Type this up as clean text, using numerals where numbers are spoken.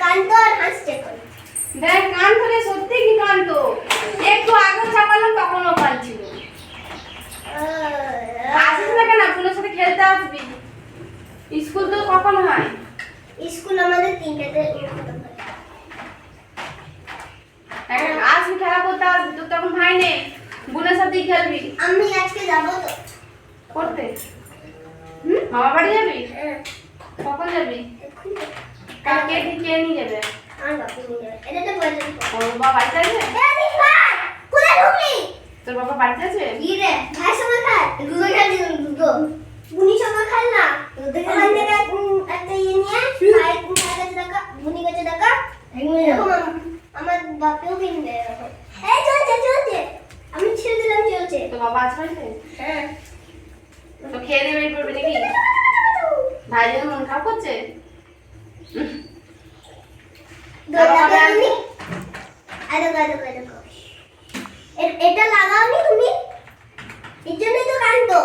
কানতো আর হাসছে এখন। দেখ কান ধরে সত্যি কি কান্ত, একটু আগে চাপালাম তখনও কাঁদছিল। আসিস না কেন, বোনের সাথে খেলতে আসবি। স্কুল তো কখন হয়? স্কুল আমাদের 3টাতে খতম হয়। আসবি খেলা করতে আসবি, তোর তখন ভাই নেই, বোনের সাথেই খেলবি। আমি আজকে যাবো তো করতে মামা বাড়ি যাবি? হ্যাঁ কখন যাবি? এক্ষুনি তো। কাকে কে নিয়ে যাবে? আমার বাপু নিয়ে যাবে। এটা তো বলে দিই। ওর বাবা বাড়িতে আছে? এই ভাই কোথায় ঢুকলি? তোর বাবা বাড়িতে আছে? কি রে ভাই সঙ্গে খায় দুধ খাচ্ছি দুধ বুনি সঙ্গে খাই না দুধ খাই থেকে একটা ইয়ে নিয়ে ভাই ভাই কাছে টাকা বুনি কাছে টাকা এরকম আমার বাপেও কিনবে এরকম এই চলছে চলছে আমি ছেড়ে দিলাম চলছে তোর বাবা আছে বাড়িতে? হ্যাঁ তো খেয়ে দিয়ে বেরিয়ে পড়বি নাকি? ভাই জন্য মন খারাপ করছে? এটা লাগাওনি তুমি এর জন্যই তো কানতো